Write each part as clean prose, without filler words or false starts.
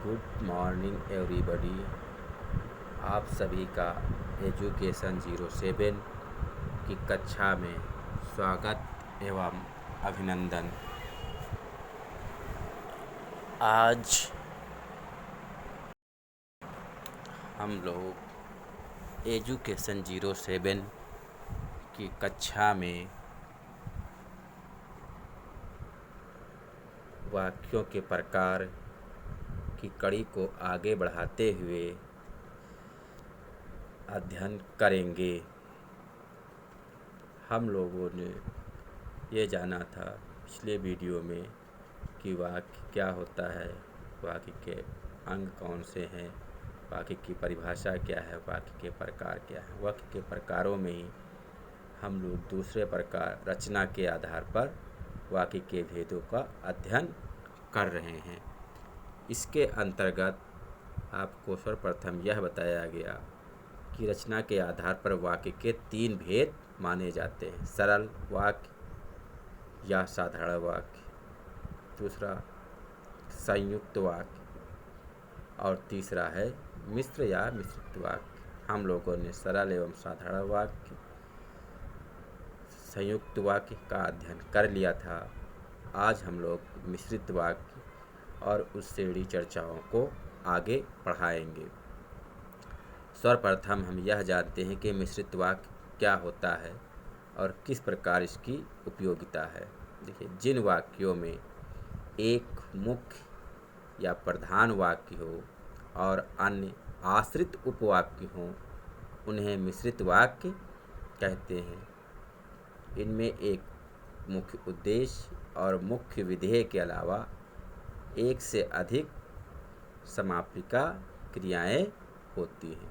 Good morning everybody. आप सभी का एजुकेशन 07 की कक्षा में स्वागत एवं अभिनंदन। आज हम लोग एजुकेशन 07 की कक्षा में वाक्यों के प्रकार की कड़ी को आगे बढ़ाते हुए अध्ययन करेंगे। हम लोगों ने ये जाना था पिछले वीडियो में कि वाक्य क्या होता है, वाक्य के अंग कौन से हैं, वाक्य की परिभाषा क्या है, वाक्य के प्रकार क्या है। वाक्य के प्रकारों में ही हम लोग दूसरे प्रकार रचना के आधार पर वाक्य के भेदों का अध्ययन कर रहे हैं। इसके अंतर्गत आपको सर्वप्रथम यह बताया गया कि रचना के आधार पर वाक्य के 3 भेद माने जाते हैं: सरल वाक्य या साधारण वाक्य, दूसरा संयुक्त वाक्य और तीसरा है मिश्र या मिश्रित वाक्य। हम लोगों ने सरल एवं साधारण वाक्य, संयुक्त वाक्य का अध्ययन कर लिया था। आज हम लोग मिश्रित वाक्य और उस श्रेणी चर्चाओं को आगे बढ़ाएंगे। सर्वप्रथम हम यह जानते हैं कि मिश्रित वाक्य क्या होता है और किस प्रकार इसकी उपयोगिता है। देखिए, जिन वाक्यों में एक मुख्य या प्रधान वाक्य हो और अन्य आश्रित उपवाक्य हों, उन्हें मिश्रित वाक्य कहते हैं। इनमें एक मुख्य उद्देश्य और मुख्य विधेय के अलावा एक से अधिक समापिका क्रियाएं होती हैं।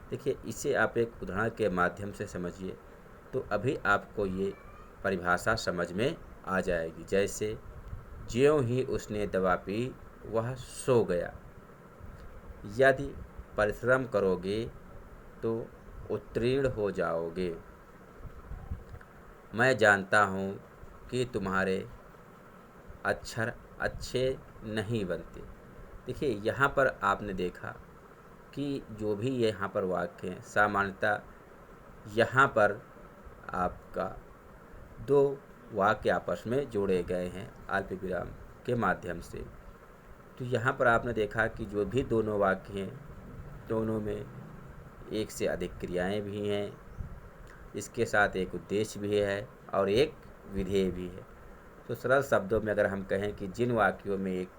देखिए, इसे आप एक उदाहरण के माध्यम से समझिए तो अभी आपको ये परिभाषा समझ में आ जाएगी। जैसे, ज्यों ही उसने दवा पी वह सो गया। यदि परिश्रम करोगे तो उत्तीर्ण हो जाओगे। मैं जानता हूँ कि तुम्हारे अक्षर अच्छे नहीं बनते। देखिए, यहाँ पर आपने देखा कि जो भी यहाँ पर वाक्य हैं, सामान्यतः यहाँ पर आपका 2 वाक्य आपस में जोड़े गए हैं अल्प विराम के माध्यम से। तो यहाँ पर आपने देखा कि जो भी दोनों वाक्य हैं, दोनों में एक से अधिक क्रियाएं भी हैं, इसके साथ एक उद्देश्य भी है और एक विधेय भी है। तो सरल शब्दों में अगर हम कहें कि जिन वाक्यों में एक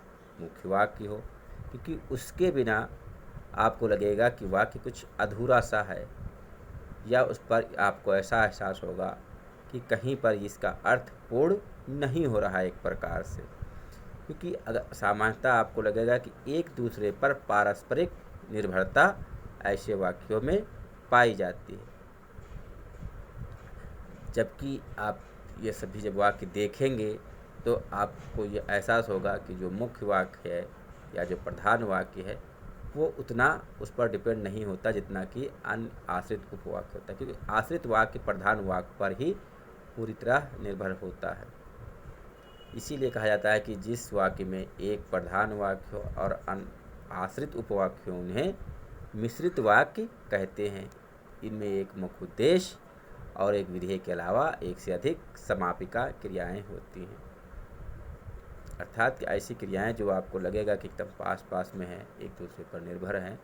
मुख्य वाक्य हो, क्योंकि उसके बिना आपको लगेगा कि वाक्य कुछ अधूरा सा है, या उस पर आपको ऐसा एहसास होगा कि कहीं पर इसका अर्थ पूर्ण नहीं हो रहा है एक प्रकार से। क्योंकि अगर सामान्यतः आपको लगेगा कि एक दूसरे पर पारस्परिक निर्भरता ऐसे वाक्यों में पाई जाती है, जबकि आप ये सभी जब वाक्य देखेंगे तो आपको ये एहसास होगा कि जो मुख्य वाक्य है या जो प्रधान वाक्य है वो उतना उस पर डिपेंड नहीं होता जितना कि अन्य आश्रित उपवाक्य होता है। क्योंकि आश्रित वाक्य प्रधान वाक्य पर ही पूरी तरह निर्भर होता है। इसीलिए कहा जाता है कि जिस वाक्य में एक प्रधान वाक्य हो और अन्य आश्रित उपवाक्य हो, उन्हें मिश्रित वाक्य कहते हैं। इनमें एक मुख्य उद्देश्य और एक विधेय के अलावा एक से अधिक समापिका क्रियाएं होती हैं, अर्थात कि ऐसी क्रियाएं जो आपको लगेगा कि एकदम पास पास में हैं, एक दूसरे पर निर्भर हैं।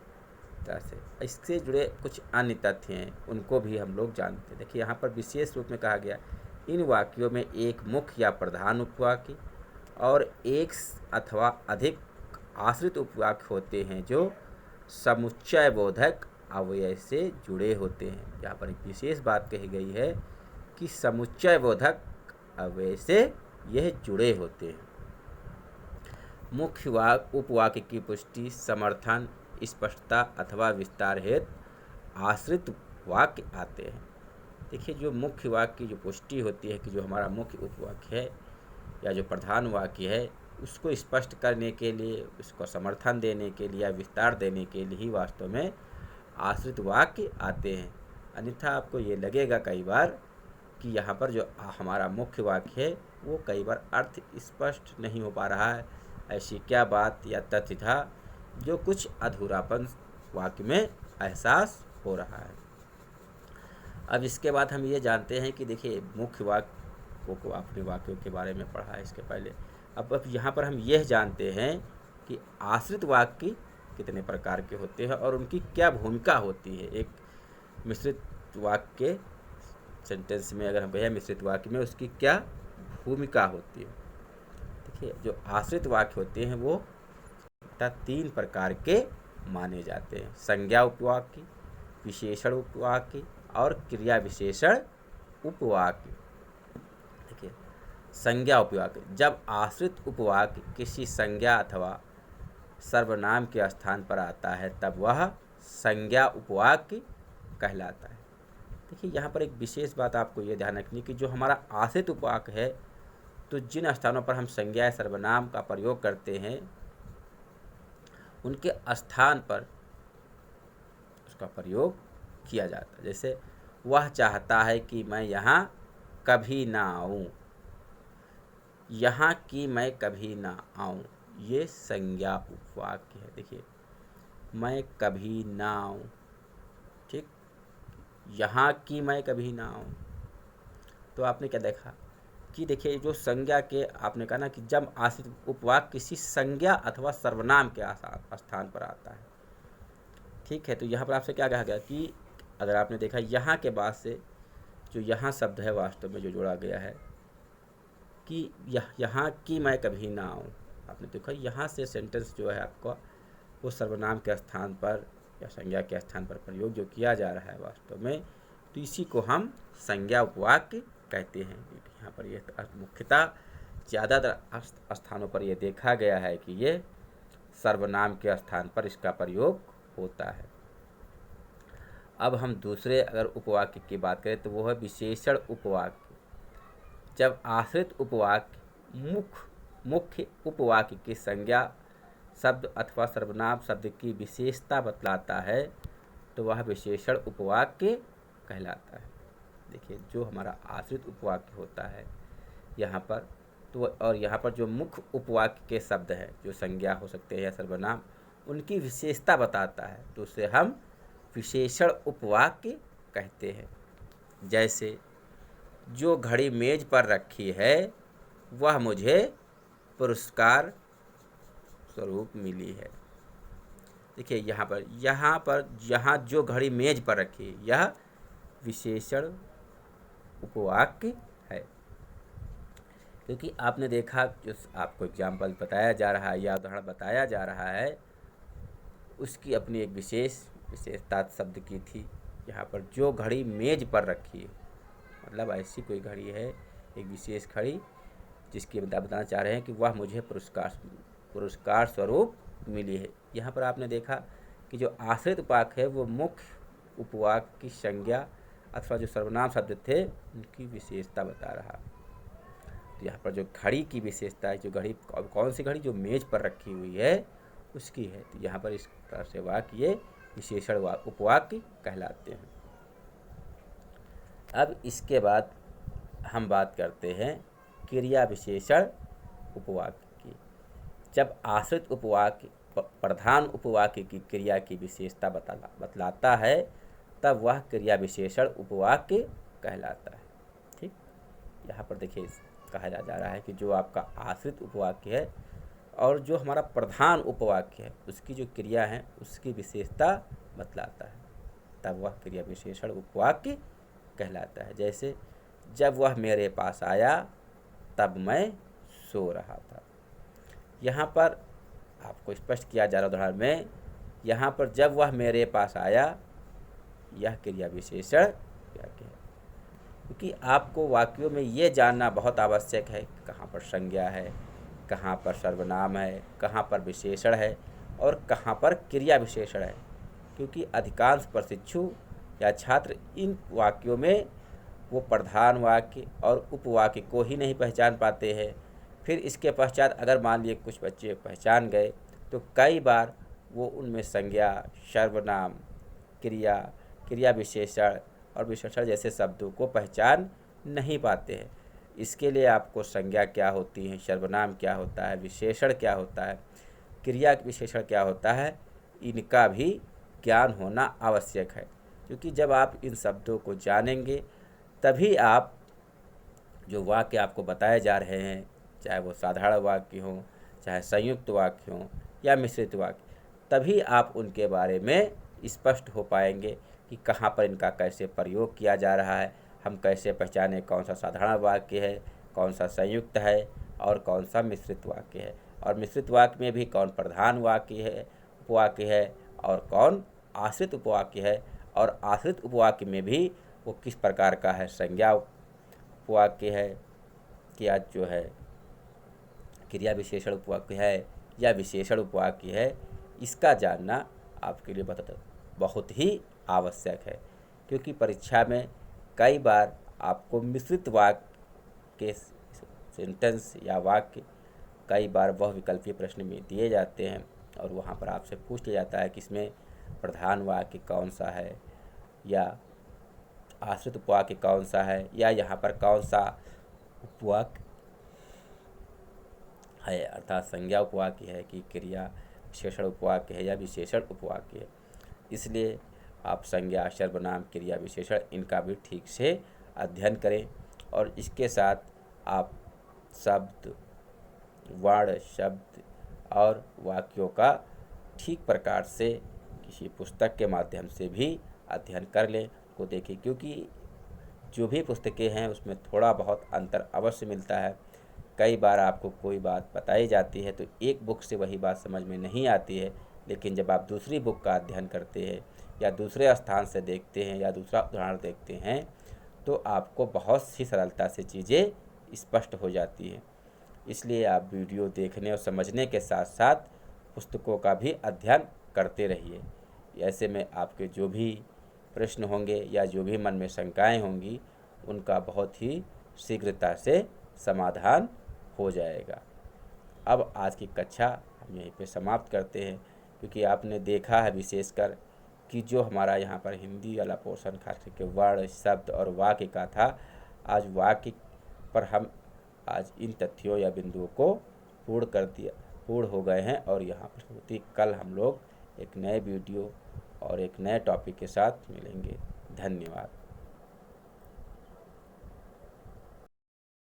से इससे जुड़े कुछ अन्य तथ्य हैं, उनको भी हम लोग जानते हैं। देखिए, यहाँ पर विशेष रूप में कहा गया, इन वाक्यों में एक मुख्य या प्रधान उपवाक्य और एक अथवा अधिक आश्रित उपवाक्य होते हैं जो समुच्चय बोधक अवयव से जुड़े होते हैं। यहाँ पर एक विशेष बात कही गई है कि समुच्चय बोधक अवयव से यह जुड़े होते हैं। मुख्य उपवाक्य की पुष्टि, समर्थन, स्पष्टता अथवा विस्तार हेतु आश्रित वाक्य आते हैं। देखिए, जो मुख्य वाक्य की जो पुष्टि होती है कि जो हमारा मुख्य उपवाक्य है या जो प्रधान वाक्य है, उसको स्पष्ट करने के लिए, उसको समर्थन देने के लिए या विस्तार देने के लिए ही वास्तव में आश्रित वाक्य आते हैं। अन्यथा आपको ये लगेगा कई बार कि यहाँ पर जो हमारा मुख्य वाक्य है वो कई बार अर्थ स्पष्ट नहीं हो पा रहा है, ऐसी क्या बात या तथ्य था जो कुछ अधूरापन वाक्य में एहसास हो रहा है। अब इसके बाद हम ये जानते हैं कि देखिए मुख्य वाक्य को आपने वाक्यों के बारे में पढ़ा है इसके पहले। अब यहाँ पर हम यह जानते हैं कि आश्रित वाक्य कितने प्रकार के होते हैं और उनकी क्या भूमिका होती है। एक मिश्रित वाक्य सेंटेंस में अगर हम कहें मिश्रित वाक्य में उसकी क्या भूमिका होती है। देखिए जो आश्रित वाक्य होते हैं वो 3 प्रकार के माने जाते हैं। संज्ञा उपवाक्य, विशेषण उपवाक्य और क्रिया विशेषण उपवाक्य। देखिए संज्ञा उपवाक्य, जब आश्रित उपवाक्य किसी संज्ञा अथवा सर्वनाम के स्थान पर आता है तब वह संज्ञा उपवाक्य कहलाता है। देखिए यहाँ पर एक विशेष बात आपको ये ध्यान रखनी कि जो हमारा आश्रित उपवाक्य है तो जिन स्थानों पर हम संज्ञा या सर्वनाम का प्रयोग करते हैं उनके स्थान पर उसका प्रयोग किया जाता है। जैसे वह चाहता है कि मैं यहाँ कभी ना आऊँ, यहाँ की मैं कभी ना आऊँ, ये संज्ञा उपवाक्य है। देखिए मैं कभी ना आऊँ, ठीक, यहाँ की मैं कभी ना आऊँ। तो आपने क्या देखा कि देखिए जो संज्ञा के आपने कहा ना कि जब आश्रित उपवाक्य किसी संज्ञा अथवा सर्वनाम के स्थान पर आता है, ठीक है। तो यहाँ पर आपसे क्या कहा गया कि अगर आपने देखा यहाँ के बाद से जो यहाँ शब्द है वास्तव में जो जोड़ा गया है कि यहाँ की मैं कभी ना आऊँ, आपने देखा यहाँ से सेंटेंस जो है आपका वो सर्वनाम के स्थान पर या संज्ञा के स्थान पर प्रयोग जो किया जा रहा है वास्तव में, तो इसी को हम संज्ञा उपवाक्य कहते हैं। यहाँ पर ये मुख्यतः ज़्यादातर स्थानों पर यह देखा गया है कि ये सर्वनाम के स्थान पर इसका प्रयोग होता है। अब हम दूसरे अगर उपवाक्य की बात करें तो वो है विशेषण उपवाक्य। जब आश्रित उपवाक्य मुख्य उपवाक्य की संज्ञा शब्द अथवा सर्वनाम शब्द की विशेषता बतलाता है तो वह विशेषण उपवाक्य कहलाता है। देखिए जो हमारा आश्रित उपवाक्य होता है यहाँ पर तो और यहाँ पर जो मुख्य उपवाक्य के शब्द हैं जो संज्ञा हो सकते हैं या सर्वनाम उनकी विशेषता बताता है तो उसे हम विशेषण उपवाक्य कहते हैं। जैसे जो घड़ी मेज पर रखी है वह मुझे पुरस्कार स्वरूप मिली है। देखिए यहाँ जो घड़ी मेज पर रखी है यह विशेषण उपवाक्य है, क्योंकि आपने देखा जो आपको एग्जाम्पल बताया जा रहा है या उदाहरण बताया जा रहा है उसकी अपनी एक विशेषता शब्द की थी। यहाँ पर जो घड़ी मेज पर रखी है मतलब ऐसी कोई घड़ी है एक विशेष घड़ी जिसकी बताना चाह रहे हैं कि वह मुझे पुरस्कार स्वरूप मिली है। यहाँ पर आपने देखा कि जो आश्रित उपवाक्य है वो मुख्य उपवाक्य की संज्ञा अथवा जो सर्वनाम शब्द थे उनकी विशेषता बता रहा। तो यहाँ पर जो घड़ी की विशेषता है, जो घड़ी कौन सी घड़ी जो मेज पर रखी हुई है उसकी है, तो यहाँ पर इस तरह से वाक्य ये विशेषण उपवाक्य कहलाते हैं। अब इसके बाद हम बात करते हैं क्रिया विशेषण उपवाक्य की। जब आश्रित उपवाक्य प्रधान उपवाक्य की क्रिया की विशेषता बतलाता है तब वह क्रिया विशेषण उपवाक्य कहलाता है। ठीक, यहाँ पर देखिए कहा जा रहा है कि जो आपका आश्रित उपवाक्य है और जो हमारा प्रधान उपवाक्य है उसकी जो क्रिया है उसकी विशेषता बतलाता है तब वह क्रिया विशेषण उपवाक्य कहलाता है। जैसे जब वह मेरे पास आया तब मैं सो रहा था। यहाँ पर आपको स्पष्ट किया जा रहा उदाहरण में, यहाँ पर जब वह मेरे पास आया यह क्रिया विशेषण वाक्य है, क्योंकि आपको वाक्यों में ये जानना बहुत आवश्यक है कहाँ पर संज्ञा है, कहाँ पर सर्वनाम है, कहाँ पर विशेषण है और कहाँ पर क्रिया विशेषण है, क्योंकि अधिकांश प्रशिक्षु या छात्र इन वाक्यों में वो प्रधान वाक्य और उपवाक्य को ही नहीं पहचान पाते हैं। फिर इसके पश्चात अगर मान लिए कुछ बच्चे पहचान गए तो कई बार वो उनमें संज्ञा, सर्वनाम, क्रिया विशेषण और विशेषण जैसे शब्दों को पहचान नहीं पाते हैं। इसके लिए आपको संज्ञा क्या होती है, सर्वनाम क्या होता है, विशेषण क्या होता है, क्रिया विशेषण क्या होता है, इनका भी ज्ञान होना आवश्यक है। क्योंकि जब आप इन शब्दों को जानेंगे तभी आप जो वाक्य आपको बताए जा रहे हैं, चाहे वो साधारण वाक्य हों, चाहे संयुक्त वाक्य हों या मिश्रित वाक्य, तभी आप उनके बारे में स्पष्ट हो पाएंगे कि कहाँ पर इनका कैसे प्रयोग किया जा रहा है। हम कैसे पहचानें कौन सा साधारण वाक्य है, कौन सा संयुक्त है और कौन सा मिश्रित वाक्य है, और मिश्रित वाक्य में भी कौन प्रधान वाक्य है, उपवाक्य है, और कौन आश्रित उपवाक्य है, और आश्रित उपवाक्य में भी वो किस प्रकार का है, संज्ञा उपवाक्य है, क्या जो है क्रिया विशेषण उपवाक्य है या विशेषण उपवाक्य है, इसका जानना आपके लिए बहुत ही आवश्यक है। क्योंकि परीक्षा में कई बार आपको मिश्रित वाक्य के सेंटेंस या वाक्य कई बार बहुविकल्पीय प्रश्न में दिए जाते हैं और वहाँ पर आपसे पूछ लिया जाता है कि इसमें प्रधान वाक्य कौन सा है या आश्रित उपवाक्य कौन सा है, या यहाँ पर कौन सा उपवाक्य है, अर्थात संज्ञा उपवाक्य है कि क्रिया विशेषण उपवाक्य है या विशेषण उपवाक्य है। इसलिए आप संज्ञा, सर्वनाम, क्रिया, विशेषण इनका भी ठीक से अध्ययन करें और इसके साथ आप शब्द, वर्ण, शब्द और वाक्यों का ठीक प्रकार से किसी पुस्तक के माध्यम से भी अध्ययन कर लें, को देखें। क्योंकि जो भी पुस्तकें हैं उसमें थोड़ा बहुत अंतर अवश्य मिलता है। कई बार आपको कोई बात बताई जाती है तो एक बुक से वही बात समझ में नहीं आती है, लेकिन जब आप दूसरी बुक का अध्ययन करते हैं या दूसरे स्थान से देखते हैं या दूसरा उदाहरण देखते हैं तो आपको बहुत सी सरलता से चीज़ें स्पष्ट हो जाती हैं। इसलिए आप वीडियो देखने और समझने के साथ साथ पुस्तकों का भी अध्ययन करते रहिए। ऐसे में आपके जो भी प्रश्न होंगे या जो भी मन में शंकाएं होंगी उनका बहुत ही शीघ्रता से समाधान हो जाएगा। अब आज की कक्षा हम यहीं पे समाप्त करते हैं, क्योंकि आपने देखा है विशेषकर कि जो हमारा यहाँ पर हिंदी वाला पोर्शन खास करके वर्ण, शब्द और वाक्य का था, आज वाक्य पर हम आज इन तथ्यों या बिंदुओं को पूर्ण हो गए हैं और यहाँ पर होती कल हम लोग एक नए वीडियो और एक नए टॉपिक के साथ मिलेंगे। धन्यवाद।